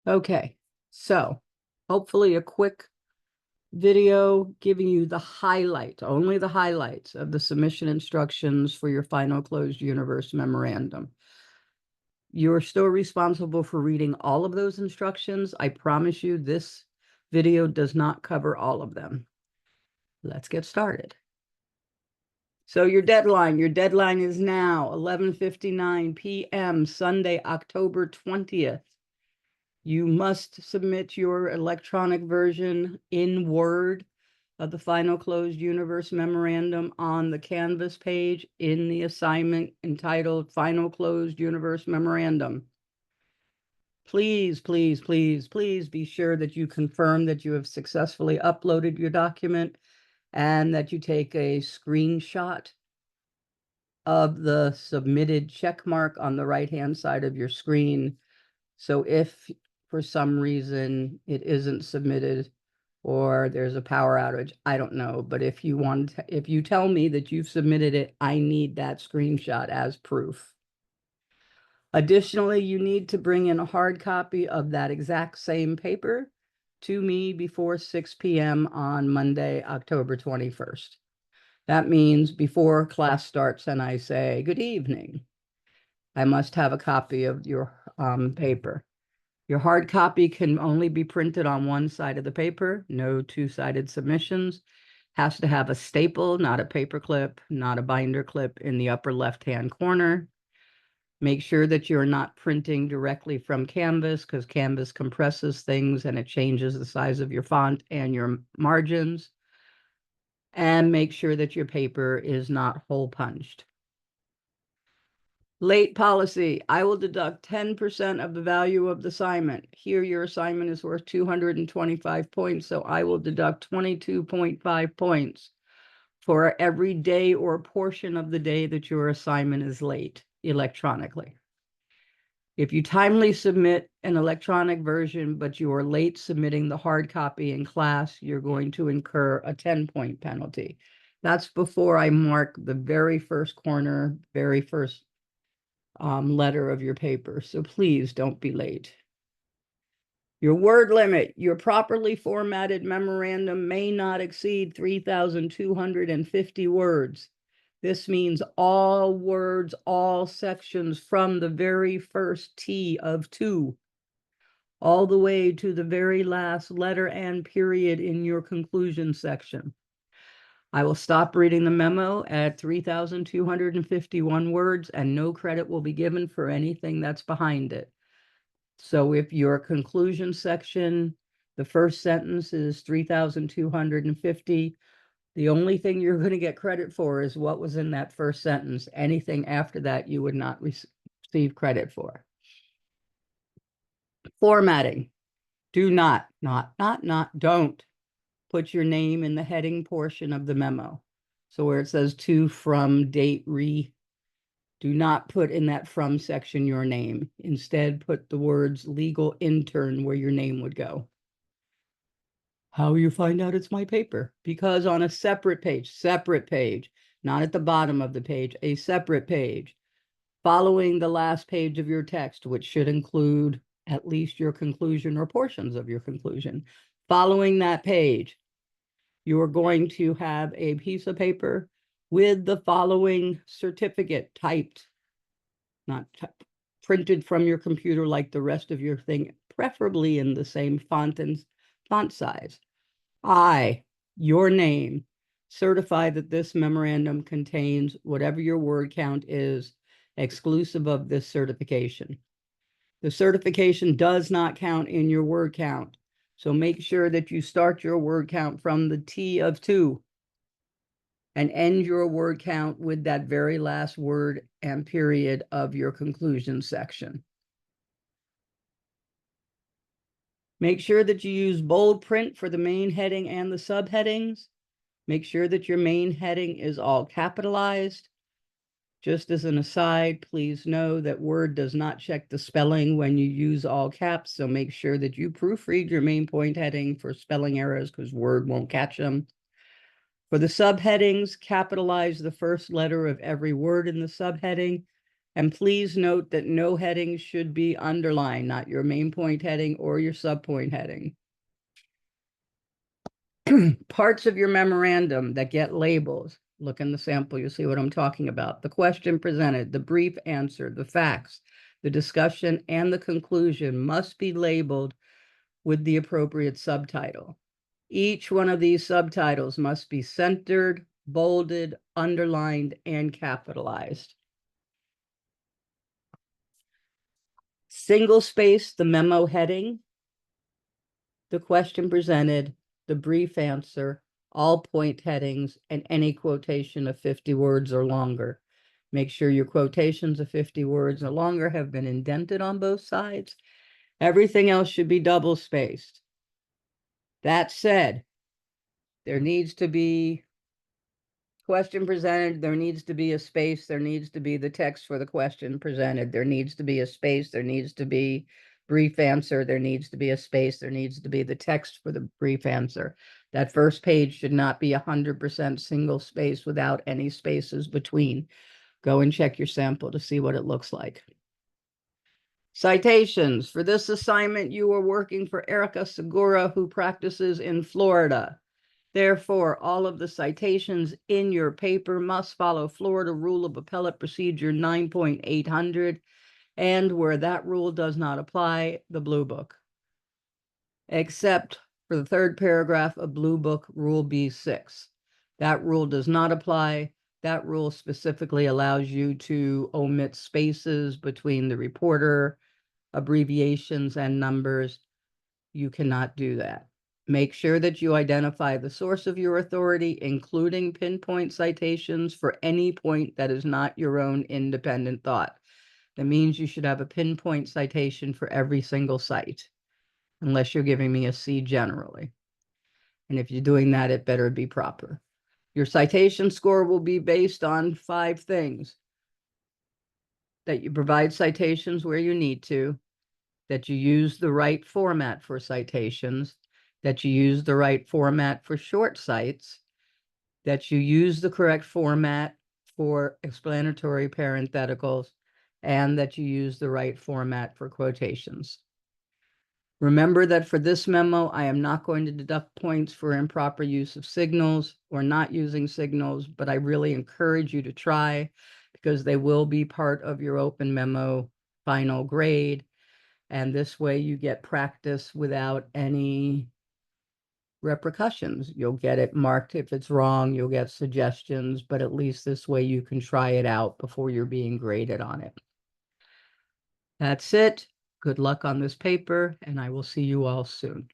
Okay, so hopefully a quick video giving you the highlights, only the highlights of the submission instructions for your final closed universe memorandum. You're still responsible for reading all of those instructions. I promise you this video does not cover all of them. Let's get started. So your deadline is now 11:59 p.m. Sunday, October 20th. You must submit your electronic version in Word of the final closed universe memorandum on the Canvas page in the assignment entitled Final Closed Universe Memorandum. Please, please, please, please be sure that you confirm that you have successfully uploaded your document and that you take a screenshot of the submitted check mark on the right-hand side of your screen. So if for some reason it isn't submitted or there's a power outage, I don't know. But if you tell me that you've submitted it, I need that screenshot as proof. Additionally, you need to bring in a hard copy of that exact same paper to me before 6 p.m. on Monday, October 21st. That means before class starts and I say, good evening, I must have a copy of your paper. Your hard copy can only be printed on one side of the paper, no two-sided submissions. Has to have a staple, not a paper clip, not a binder clip in the upper left-hand corner. Make sure that you're not printing directly from Canvas because Canvas compresses things and it changes the size of your font and your margins. And make sure that your paper is not hole punched. Late policy, I will deduct 10% of the value of the assignment. Here, your assignment is worth 225 points, so I will deduct 22.5 points for every day or portion of the day that your assignment is late electronically. If you timely submit an electronic version, but you are late submitting the hard copy in class, you're going to incur a 10-point penalty. That's before I mark the very first corner, very first letter of your paper. So please don't be late. Your word limit, your properly formatted memorandum may not exceed 3,250 words. This means all words, all sections from the very first T of 2, all the way to the very last letter and period in your conclusion section. I will stop reading the memo at 3,251 words, and no credit will be given for anything that's behind it. So if your conclusion section, the first sentence is 3,250, the only thing you're going to get credit for is what was in that first sentence. Anything after that, you would not receive credit for. Formatting. Do don't put your name in the heading portion of the memo. So where it says to, from, date, do not put in that from section your name. Instead, put the words legal intern where your name would go. How you find out it's my paper? Because on a separate page, not at the bottom of the page, a separate page, following the last page of your text, which should include at least your conclusion or portions of your conclusion. Following that page, you're going to have a piece of paper with the following certificate typed, not printed from your computer like the rest of your thing, preferably in the same font and font size. I, your name, certify that this memorandum contains whatever your word count is, exclusive of this certification. The certification does not count in your word count. So make sure that you start your word count from the T of 2 and end your word count with that very last word and period of your conclusion section. Make sure that you use bold print for the main heading and the subheadings. Make sure that your main heading is all capitalized. Just as an aside, please know that Word does not check the spelling when you use all caps, so make sure that you proofread your main point heading for spelling errors because Word won't catch them. For the subheadings, capitalize the first letter of every word in the subheading And please note that no heading should be underlined, not your main point heading or your subpoint heading. Parts of your memorandum that get labels. Look in the sample, you'll see what I'm talking about. The question presented, the brief answer, the facts, the discussion, and the conclusion must be labeled with the appropriate subtitle. Each one of these subtitles must be centered, bolded, underlined, and capitalized. Single space the memo heading, the question presented, the brief answer, all point headings, and any quotation of 50 words or longer. Make sure your quotations of 50 words or longer have been indented on both sides. Everything else should be double spaced. That said, there needs to be question presented, there needs to be a space, there needs to be the text for the question presented, there needs to be a space, there needs to be brief answer, there needs to be a space, there needs to be the text for the brief answer. That first page should not be 100% single space without any spaces between. Go and check your sample to see what it looks like. Citations. For this assignment, you are working for Erica Segura, who practices in Florida. Therefore, all of the citations in your paper must follow Florida Rule of Appellate Procedure 9.800, and where that rule does not apply, the Blue Book. Except for the third paragraph of Blue Book Rule B6. That rule does not apply. That rule specifically allows you to omit spaces between the reporter, abbreviations, and numbers. You cannot do that. Make sure that you identify the source of your authority, including pinpoint citations for any point that is not your own independent thought. That means you should have a pinpoint citation for every single site, unless you're giving me a C generally. And if you're doing that, it better be proper. Your citation score will be based on 5 things: that you provide citations where you need to, that you use the right format for citations, that you use the right format for short cites, that you use the correct format for explanatory parentheticals, and that you use the right format for quotations. Remember that for this memo, I am not going to deduct points for improper use of signals or not using signals, but I really encourage you to try, because they will be part of your open memo final grade. And this way you get practice without any repercussions. You'll get it marked if it's wrong, you'll get suggestions, but at least this way you can try it out before you're being graded on it. That's it. Good luck on this paper, and I will see you all soon.